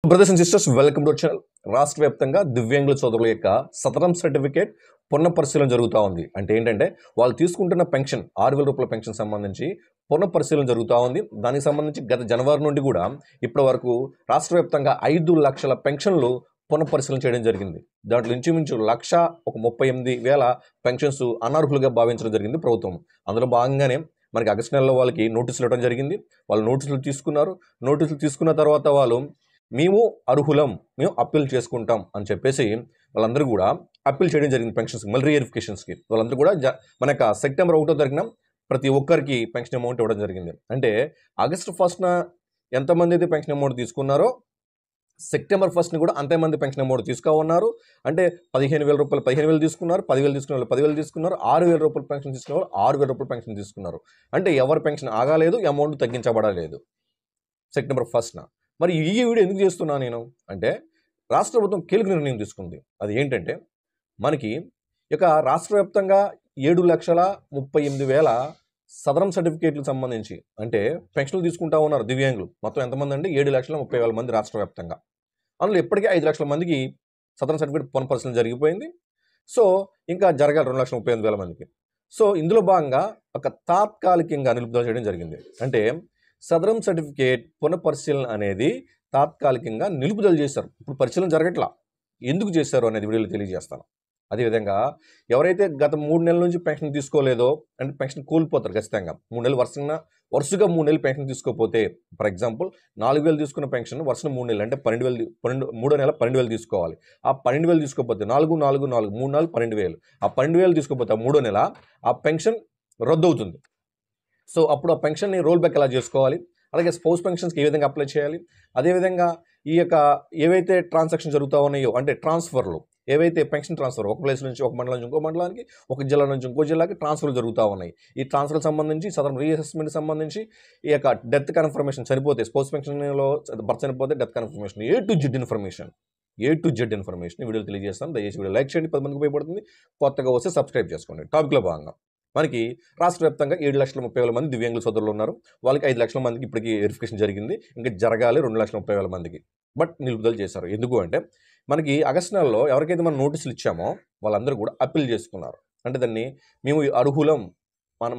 Brothers and sisters, welcome to channel. రాష్ట్ర వ్యాప్తంగా దివ్యాంగుల సోదరుల యొక్క సదరం సర్టిఫికేట్ పునఃపరిశీలన జరుగుతూ ఉంది. అంటే ఏంటంటే వాళ్ళు తీసుకుంటున్న పెన్షన్ 6,000 రూపాయల పెన్షన్ సంబంధించి పునఃపరిశీలన జరుగుతూ ఉంది. దానికి సంబంధించి గత జనవరి నుండి కూడా ఇప్పటి వరకు రాష్ట్ర వ్యాప్తంగా 5 లక్షల పెన్షన్లు పునఃపరిశీలన చేయడం జరిగింది. దాంట్లో ఇంచుమించు 1,38,000 పెన్షన్స్ అనర్హులుగా భావించడం జరిగింది ప్రభుత్వం. అందులో భాగంగానే మనకి ఆగస్టు నెలలో వాళ్ళకి నోటీసులు ఇవ్వడం జరిగింది. వాళ్ళు నోటీసులు తీసుకున్నారు. నోటీసులు తీసుకున్న తర్వాత వాళ్ళు మేము అర్హులం, మేము అప్పీల్ చేసుకుంటాం అని చెప్పేసి వాళ్ళందరూ కూడా అప్పీల్ చేయడం జరిగింది పెన్షన్స్కి, మళ్ళీ రీవెరిఫికేషన్స్కి. వాళ్ళందరూ కూడా మన యొక్క సెప్టెంబర్ 1వ తారీఖున ప్రతి ఒక్కరికి పెన్షన్ అమౌంట్ ఇవ్వడం జరిగింది. అంటే ఆగస్టు 1న ఎంతమంది అయితే పెన్షన్ అమౌంట్ తీసుకున్నారో సెప్టెంబర్ 1ని కూడా అంతేమంది పెన్షన్ అమౌంట్ తీసుకోమన్నారు. అంటే 15,000 రూపాయలు 15,000 తీసుకున్నారు, 10,000 తీసుకున్న వాళ్ళు 10,000 తీసుకున్నారు, 6,000 రూపాయల పెన్షన్ తీసుకున్న వాళ్ళు 6,000 రూపాయల పెన్షన్ తీసుకున్నారు. అంటే ఎవరి పెన్షన్ ఆగలేదు, అమౌంట్ తగ్గించబడలేదు సెప్టెంబర్ 1న. మరి ఈ వీడియో ఎందుకు చేస్తున్నా నేను అంటే, రాష్ట్ర ప్రభుత్వం కీలక నిర్ణయం తీసుకుంది. అది ఏంటంటే, మనకి ఇక రాష్ట్ర వ్యాప్తంగా 7,38,000 సదరం సర్టిఫికేట్లకు సంబంధించి అంటే పెన్షన్లు తీసుకుంటా ఉన్నారు దివ్యాంగులు. మొత్తం ఎంతమంది అంటే 7,30,000 మంది రాష్ట్ర వ్యాప్తంగా. అందులో ఇప్పటికే 5 లక్షల మందికి సదరం సర్టిఫికేట్ పునఃపరిశీలన జరిగిపోయింది. సో ఇంకా జరగాలి 2,38,000 మందికి. సో ఇందులో భాగంగా ఒక తాత్కాలికంగా నిలుపుదల చేయడం జరిగింది. అంటే సదరం సర్టిఫికేట్ పునఃపరిశీలన అనేది తాత్కాలికంగా నిలుపుదల చేశారు. ఇప్పుడు పరిశీలన జరగట్లా. ఎందుకు చేశారు అనేది వీడియోలో తెలియజేస్తాను. అదేవిధంగా ఎవరైతే గత 3 నెలల నుంచి పెన్షన్ తీసుకోలేదో అంటే పెన్షన్ కోల్పోతారు ఖచ్చితంగా. 3 నెలలు వరుసగా 3 నెలలు పెన్షన్ తీసుకోకపోతే, ఫర్ ఎగ్జాంపుల్ 4,000 తీసుకున్న పెన్షన్ వరుసగా 3 నెలలు అంటే 12,000 మూడో నెల 12,000 తీసుకోవాలి. ఆ 12,000 తీసుకోకపోతే 4, 4, 4 3 నెలలు 12,000. ఆ 12,000 తీసుకోకపోతే మూడో నెల ఆ పెన్షన్ రద్దు అవుతుంది. సో అప్పుడు ఆ పెన్షన్ని రోల్ బ్యాక్ ఎలా చేసుకోవాలి, అలాగే స్పౌస్ పెన్షన్స్కి ఏ విధంగా అప్లై చేయాలి, అదేవిధంగా ఈ యొక్క ఏవైతే ట్రాన్సాక్షన్ జరుగుతూ ఉన్నాయో అంటే ట్రాన్స్ఫర్లు, ఏవైతే పెన్షన్ ట్రాన్స్ఫర్ ఒక ప్లేస్ నుంచి ఒక మండలం నుంచి ఇంకో మండలానికి, ఒక జిల్లా నుంచి ఇంకో జిల్లాకి ట్రాన్స్ఫర్లు జరుగుతూ ఉన్నాయి. ఈ ట్రాన్స్ఫర్కి సంబంధించి సదరం రీఅసెస్మెంట్కి సంబంధించి ఈ యొక్క డెత్ కన్ఫర్మేషన్ చనిపోతే, స్పౌస్ పెన్షన్లో భర్త చనిపోతే death confirmation A to Z information వీడియోలు తెలియజేస్తాను. దయచేసి వీడియో లైక్ చేయండి, 10 మందికి ఉపయోగపడుతుంది. కొత్తగా వస్తే సబ్స్క్రైబ్ చేసుకోండి. టాపిక్లో భాగంగా మనకి రాష్ట్ర వ్యాప్తంగా 7,30,000 మంది దివ్యాంగుల సోదరులు ఉన్నారు. వాళ్ళకి 5 లక్షల మందికి ఇప్పటికీ వెరిఫికేషన్ జరిగింది. ఇంకా జరగాలి 2,30,000 మందికి. బట్ నిలుపుదల చేశారు. ఎందుకు అంటే మనకి ఆగస్టు నెలలో ఎవరికైతే మనం నోటీసులు ఇచ్చామో వాళ్ళందరూ కూడా అప్పీల్ చేసుకున్నారు. అంటే దాన్ని మేము అర్హులం,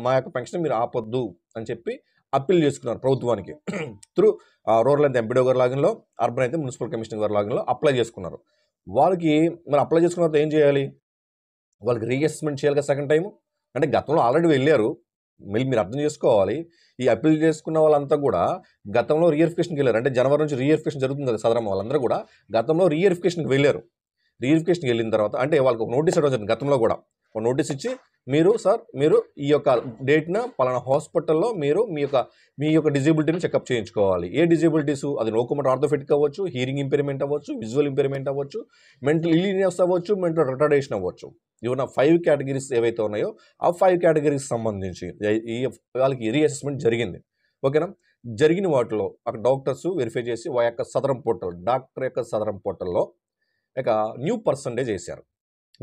మా యొక్క పెన్షన్ మీరు ఆపొద్దు అని చెప్పి అప్పీల్ చేసుకున్నారు ప్రభుత్వానికి. త్రూ రూరల్ అయితే ఎంపీడో గారి లాగిన్లో, అర్బన్ అయితే మున్సిపల్ కమిషనర్ గారి లాగిన్లో అప్లై చేసుకున్నారు. వాళ్ళకి మరి అప్లై చేసుకున్న తర్వాత ఏం చేయాలి, వాళ్ళకి రీఅసెస్మెంట్ చేయాలి కదా సెకండ్ టైం. అంటే గతంలో ఆల్రెడీ వెళ్ళారు. మళ్ళీ మీరు అర్థం చేసుకోవాలి, ఈ అప్పీల్ చేసుకున్న వాళ్ళంతా కూడా గతంలో రీవెరిఫికేషన్కి వెళ్ళారు. అంటే జనవరి నుంచి రీవెరిఫికేషన్ జరుగుతుంది కదా సదరం, వాళ్ళందరూ కూడా గతంలో రీవెరిఫికేషన్కి వెళ్ళారు. రీవెరిఫికేషన్కి వెళ్ళిన తర్వాత అంటే వాళ్ళకి ఒక నోటీస్ ఇవ్వడం జరిగింది. గతంలో కూడా ఒక నోటీస్ ఇచ్చి మీరు ఈ యొక్క డేట్న పలానా హాస్పిటల్లో మీరు మీ యొక్క డిజేబిలిటీని చెకప్ చేయించుకోవాలి. ఏ డిజేబిలిటీస్, అది లోకోమోటర్ ఆర్థోపెడిక్ అవ్వచ్చు, హియరింగ్ ఇంపైర్మెంట్ అవ్వచ్చు, విజువల్ ఇంపైర్మెంట్ అవ్వచ్చు, మెంటల్ ఇల్లీనియస్ అవ్వచ్చు, మెంటల్ రిటార్డేషన్ అవ్వచ్చు. ఇవన్న 5 కేటగిరీస్ ఏవైతే ఉన్నాయో ఆ 5 కేటగిరీస్ సంబంధించి వాళ్ళకి రీఅసెస్మెంట్ జరిగింది. ఓకేనా. జరిగిన వాటిలో అక్కడ డాక్టర్స్ వెరిఫై చేసి వాళ్ళ యొక్క సదరం పోర్టల్, డాక్టర్ యొక్క సదరం పోర్టల్లో ఇక న్యూ పర్సంటేజ్ వేశారు.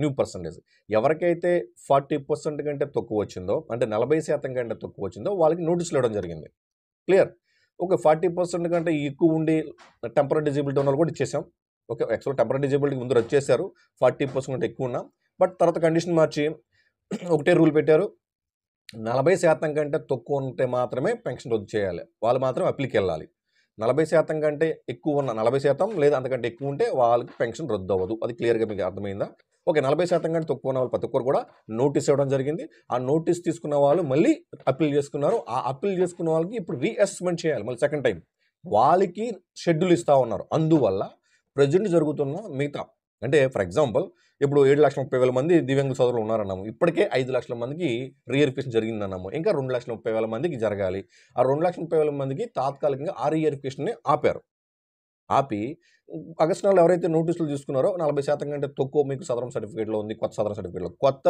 న్యూ పర్సంటేజ్ ఎవరికైతే 40% కంటే తక్కువ వచ్చిందో, అంటే 40% కంటే తక్కువ వచ్చిందో వాళ్ళకి నోటీసులు ఇవ్వడం జరిగింది. క్లియర్. ఓకే, 40% కంటే ఎక్కువ ఉండి టెంపరీ డిజేబిలిటీ ఉన్న వాళ్ళు కూడా ఇచ్చేసాం. ఓకే, యాక్చువల్ టెంపరీ డిజేబిలిటీ ముందు వచ్చేసారు 40% కంటే ఎక్కువ ఉన్నా. బట్ తర్వాత కండిషన్ మార్చి ఒకటే రూల్ పెట్టారు, 40% కంటే తక్కువ ఉంటే మాత్రమే పెన్షన్ రద్దు చేయాలి, వాళ్ళు మాత్రం అప్పీల్కి వెళ్ళాలి. 40% కంటే ఎక్కువ ఉన్న 40% లేదా అంతకంటే ఎక్కువ ఉంటే వాళ్ళకి పెన్షన్ రద్దు అవ్వదు. అది క్లియర్గా మీకు అర్థమైందా? ఓకే, 40% కంటే తక్కువ ఉన్న వాళ్ళు ప్రతి ఒక్కరు కూడా నోటీస్ ఇవ్వడం జరిగింది. ఆ నోటీస్ తీసుకున్న వాళ్ళు మళ్ళీ అప్పీల్ చేసుకున్నారు. ఆ అప్పీల్ చేసుకున్న వాళ్ళకి ఇప్పుడు రీఅసెస్మెంట్ చేయాలి మళ్ళీ సెకండ్ టైం. వాళ్ళకి షెడ్యూల్ ఇస్తూ ఉన్నారు. అందువల్ల ప్రజెంట్ జరుగుతున్న మిగతా అంటే ఫర్ ఎగ్జాంపుల్ ఇప్పుడు 7,30,000 మంది దివ్యాంగుల సోదరులు ఉన్నారన్నాము. ఇప్పటికే 5 లక్షల మందికి రీవెరిఫికేషన్ జరిగిందన్నాము. ఇంకా 2,30,000 మందికి జరగాలి. ఆ 2,30,000 మందికి తాత్కాలికంగా ఆ రీవెరిఫికేషన్ని ఆపి ఆగస్టు నెలలో ఎవరైతే నోటీసులు తీసుకున్నారో 40% కంటే తక్కువ మీకు సదరం సర్టిఫికేట్లో ఉంది, కొత్త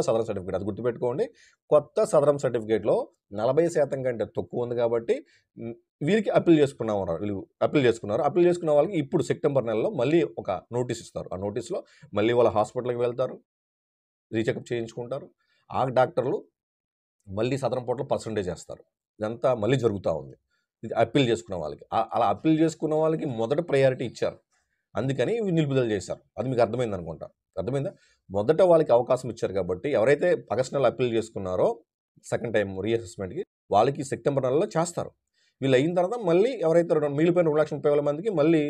సదరం సర్టిఫికేట్ అది గుర్తుపెట్టుకోండి. కొత్త సదరం సర్టిఫికేట్లో 40% కంటే తక్కువ ఉంది కాబట్టి వీరికి అప్పీల్ చేసుకున్నారు. అప్పీల్ చేసుకున్న వాళ్ళకి ఇప్పుడు సెప్టెంబర్ నెలలో మళ్ళీ ఒక నోటీస్ ఇస్తారు. ఆ నోటీస్లో మళ్ళీ వాళ్ళ హాస్పిటల్కి వెళ్తారు, రీచెకప్ చేయించుకుంటారు. ఆ డాక్టర్లు మళ్ళీ సదరం పోర్టల్ పర్సంటేజ్ చేస్తారు. ఇదంతా మళ్ళీ జరుగుతూ ఉంది. ఇది అప్పీల్ చేసుకున్న వాళ్ళకి. అలా అప్పీల్ చేసుకున్న వాళ్ళకి మొదట ప్రయారిటీ ఇచ్చారు. అందుకని ఇవి నిలుపుదల చేశారు. అది మీకు అర్థమైంది అనుకుంటా. అర్థమైందా? మొదట వాళ్ళకి అవకాశం ఇచ్చారు కాబట్టి ఎవరైతే ఆగస్టు నెలలో అప్పీల్ చేసుకున్నారో సెకండ్ టైం రీఅసెస్మెంట్‌కి వాళ్ళకి సెప్టెంబర్ నెలలో చేస్తారు. వీళ్ళు అయిన తర్వాత మళ్ళీ ఎవరైతే మిగిలిపోయిన 2,30,000 మందికి మళ్ళీ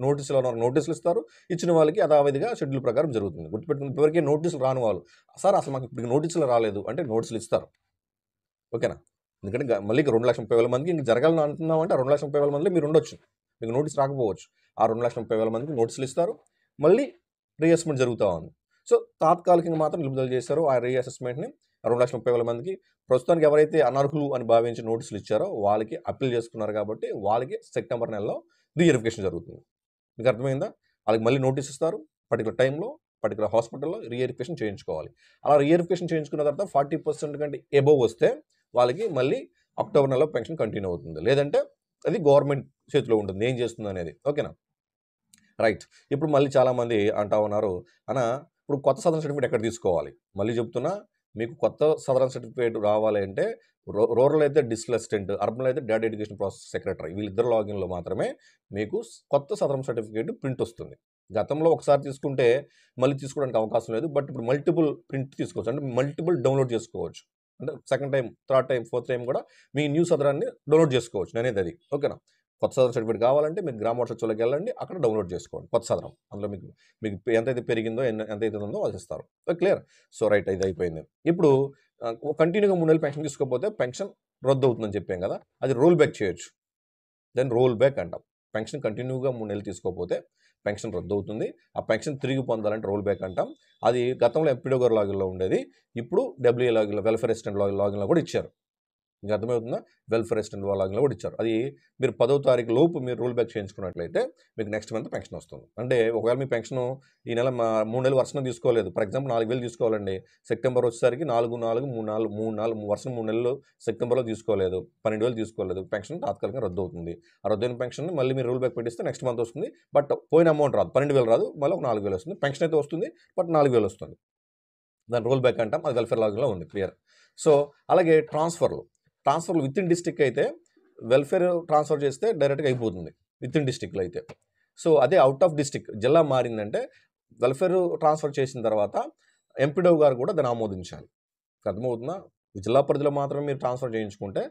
నోటీసులు ఇస్తారు. ఇచ్చిన వాళ్ళకి యథావిధిగా షెడ్యూల్ ప్రకారం జరుగుతుంది. గుర్తుపెట్టుకుని ఇప్పటివరకే నోటీసులు రాని వాళ్ళు, సార్ అసలు మాకు ఇప్పటికి నోటీసులు రాలేదు అంటే నోటీసులు ఇస్తారు. ఓకేనా? ఎందుకంటే మళ్ళీ 2,30,000 మందికి ఇంక జరగాలని అంటున్నామంటే ఆ 2,30,000 మందిలో మీరు ఉండొచ్చు. మీకు నోటీస్ రాకపోవచ్చు. ఆ 2,30,000 మందికి నోటీసులు ఇస్తారు. మళ్ళీ రీఅసెస్మెంట్ జరుగుతూ ఉంది. సో తాత్కాలికంగా మాత్రం నిలుపుదల చేశారు ఆ రీఅసెస్మెంట్‌ని 2,30,000 మందికి. ప్రస్తుతానికి ఎవరైతే అనర్హులు అని భావించి నోటీసులు ఇచ్చారో వాళ్ళకి అప్పీల్ చేసుకున్నారు కాబట్టి వాళ్ళకి సెప్టెంబర్ నెలలో రీవెరిఫికేషన్ జరుగుతుంది. మీకు అర్థమైందా? వాళ్ళకి మళ్ళీ నోటీస్ ఇస్తారు. పర్టికులర్ టైంలో పర్టికులర్ హాస్పిటల్లో రీవెరిఫికేషన్ చేయించుకోవాలి. అలా రీవెరిఫికేషన్ చేయించుకున్న తర్వాత 40% కంటే ఎబోవ్ వస్తే వాళ్ళకి మళ్ళీ అక్టోబర్ నెలలో పెన్షన్ కంటిన్యూ అవుతుంది. లేదంటే అది గవర్నమెంట్ చేతిలో ఉంటుంది ఏం చేస్తుంది అనేది. ఓకేనా? రైట్. ఇప్పుడు మళ్ళీ చాలామంది అంటా ఉన్నారు, అన్న ఇప్పుడు కొత్త సదరన్ సర్టిఫికేట్ ఎక్కడ తీసుకోవాలి? మళ్ళీ చెప్తున్నా, మీకు కొత్త సదరన్ సర్టిఫికేట్ రావాలి అంటే రూరల్ అయితే డిస్ట్రిక్ట్ అసిస్టెంట్, అర్బన్ అయితే డేటా ఎడ్యుకేషన్ ప్రాసెస్ సెక్రటరీ వీళ్ళిద్దరు లాగిన్లో మాత్రమే మీకు కొత్త సదరన్ సర్టిఫికేట్ ప్రింట్ వస్తుంది. గతంలో ఒకసారి తీసుకుంటే మళ్ళీ తీసుకోవడానికి అవకాశం లేదు. బట్ ఇప్పుడు మల్టిపుల్ ప్రింట్ తీసుకోవచ్చు, అంటే మల్టిపుల్ డౌన్లోడ్ చేసుకోవచ్చు. అంటే second time, third time, fourth time కూడా మీ న్యూ సదరాన్ని డౌన్లోడ్ చేసుకోవచ్చు. నేనేది అది. ఓకేనా? కొత్త సదరన్ సర్టిఫికేట్ కావాలంటే మీరు గ్రామ వాట్సాప్లోకి వెళ్ళండి, అక్కడ డౌన్లోడ్ చేసుకోండి కొత్త సదరం. అందులో మీకు ఎంతైతే పెరిగిందో ఎంతైతే ఉందో వాళ్ళు ఇస్తారు. క్లియర్? సో రైట్, ఇది అయిపోయింది. ఇప్పుడు కంటిన్యూగా 3 నెలలు పెన్షన్ తీసుకోకపోతే పెన్షన్ రద్దు అవుతుందని చెప్పాం కదా, అది రోల్ బ్యాక్ చేయొచ్చు. దాన్ని రోల్ బ్యాక్ అంటాం. పెన్షన్ కంటిన్యూగా 3 నెలలు తీసుకోకపోతే పెన్షన్ రద్దు అవుతుంది. ఆ పెన్షన్ తిరిగి పొందాలంటే రోల్ బ్యాక్ అంటాం. అది గతంలో ఎంపీడో గారి లాగిన్లో ఉండేది, ఇప్పుడు డబ్ల్యూఏ లాగిన్లో, వెల్ఫేర్ అసిస్టెంట్ లాగిన్లో కూడా ఇచ్చారు. మీకు అర్థమవుతుందా? వెల్ఫేర్ అసిస్టెంట్ లాగిన్లో కూడా ఇచ్చారు. అది మీరు 10వ తారీఖు లోపు మీరు రోల్ బ్యాక్ చేయించుకున్నట్లయితే మీకు నెక్స్ట్ మంత్ పెన్షన్ వస్తుంది. అంటే ఒకవేళ మీ పెన్షన్ ఈ నెల 3 నెలలు వరుసగా తీసుకోలేదు, ఫర్ ఎగ్జాంపుల్ 4,000 తీసుకోవాలండి. సెప్టెంబర్ వచ్చేసరికి 4, 4, 3 వరుసగా 3 నెలలు సెప్టెంబర్లో తీసుకోలేదు, 12,000 తీసుకోలేదు, పెన్షన్ తాత్కాలికంగా రద్దు అవుతుంది. ఆ రద్దయిన పెన్షన్ మళ్ళీ మీరు రోల్ బ్యాక్ పెట్టిస్తే నెక్స్ట్ మంత్ వస్తుంది. బట్ పోయిన అమౌంట్ రాదు, 12,000 రాదు, మళ్ళీ ఒక 4,000 వస్తుంది. పెన్షన్ అయితే వస్తుంది, బట్ 4,000 వస్తుంది. దాని రోల్ బ్యాక్ అంటాం. అది వెల్ఫేర్ లాగిన్లో ఉంది. క్లియర్? సో అలాగే ట్రాన్స్ఫర్లు విత్ ఇన్ డిస్ట్రిక్ట్ అయితే వెల్ఫేర్ ట్రాన్స్ఫర్ చేస్తే డైరెక్ట్గా అయిపోతుంది విత్ ఇన్ డిస్ట్రిక్ట్లో అయితే. సో అదే అవుట్ ఆఫ్ డిస్ట్రిక్ట్ జిల్లా మారిందంటే వెల్ఫేర్ ట్రాన్స్ఫర్ చేసిన తర్వాత ఎంపీడో గారు కూడా దాన్ని ఆమోదించాలి. అర్థమవుతుందా? జిల్లా పరిధిలో మాత్రమే మీరు ట్రాన్స్ఫర్ చేయించుకుంటే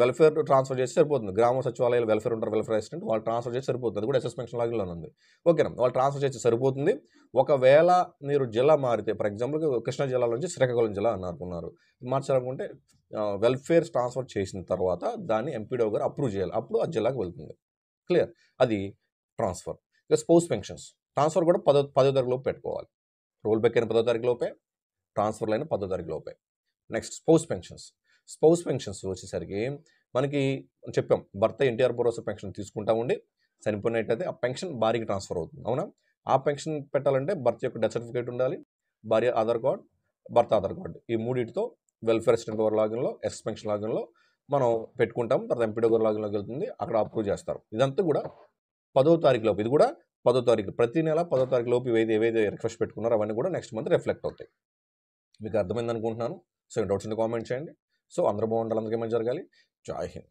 వెల్ఫేర్ ట్రాన్స్ఫర్ చేస్తే సరిపోతుంది. గ్రామ సచివాలయాలు వెల్ఫేర్ ఉంటారు, వెల్ఫేర్ అసిస్టెంట్, వాళ్ళు ట్రాన్స్ఫర్ చేస్తే సరిపోతుంది. అది కూడా ఎస్ఎస్ పెన్షన్ లాగిన్లోనే ఉంది. ఓకేనా? వాళ్ళు ట్రాన్స్ఫర్ చేస్తే సరిపోతుంది. ఒకవేళ మీరు జిల్లా మారితే, ఫర్ ఎగ్జాంపుల్ కృష్ణా జిల్లా నుంచి శ్రీకాకుళం జిల్లా అనుకున్నారు, మార్చాలనుకుంటే వెల్ఫేర్ ట్రాన్స్ఫర్ చేసిన తర్వాత దాన్ని ఎంపీడో గారు అప్రూవ్ చేయాలి. అప్పుడు ఆ జిల్లాకు వెళ్తుంది. క్లియర్? అది ట్రాన్స్ఫర్. ఇక స్పౌస్ పెన్షన్స్ ట్రాన్స్ఫర్ కూడా 10వ తారీఖు లోపు పెట్టుకోవాలి. రోల్ బ్యాక్ అయిన 10వ తారీఖు లోపే, ట్రాన్స్ఫర్లు అయిన 10వ తారీఖు లోపే. నెక్స్ట్ స్పౌస్ పెన్షన్స్ వచ్చేసరికి మనకి చెప్పాం, భర్త ఎన్టీఆర్ భరోసా పెన్షన్ తీసుకుంటా ఉండి చనిపోయినట్టయితే ఆ పెన్షన్ భార్యకి ట్రాన్స్ఫర్ అవుతుంది. అవునా? ఆ పెన్షన్ పెట్టాలంటే భర్త యొక్క డెత్ సర్టిఫికేట్ ఉండాలి, భార్య ఆధార్ కార్డ్, భర్త ఆధార్ కార్డు, ఈ మూడింటితో వెల్ఫేర్ అసిస్టెంట్ గారి లాగిన్లో, ఎస్ఎస్ పెన్షన్ లాగిన్లో మనం పెట్టుకుంటాం. తర్వాత ఎంపీడో గారి లాగిన్లోకి వెళ్తుంది, అక్కడ అప్రూవ్ చేస్తారు. ఇదంతా కూడా 10వ తారీఖు లోపు. ఇది కూడా 10వ తారీఖు, ప్రతి నెల 10వ తారీఖు లోపు ఏవైతే రిక్వెస్ట్ పెట్టుకున్నారో అవన్నీ కూడా నెక్స్ట్ మంత్ రిఫ్లెక్ట్ అవుతాయి. మీకు అర్థమైంది అనుకుంటున్నాను. సో డౌట్స్ ఉంటే కామెంట్ చేయండి. సో అందరూ బాగుండాలి, అందరికీ మంచి జరగాలి. జై హింద్.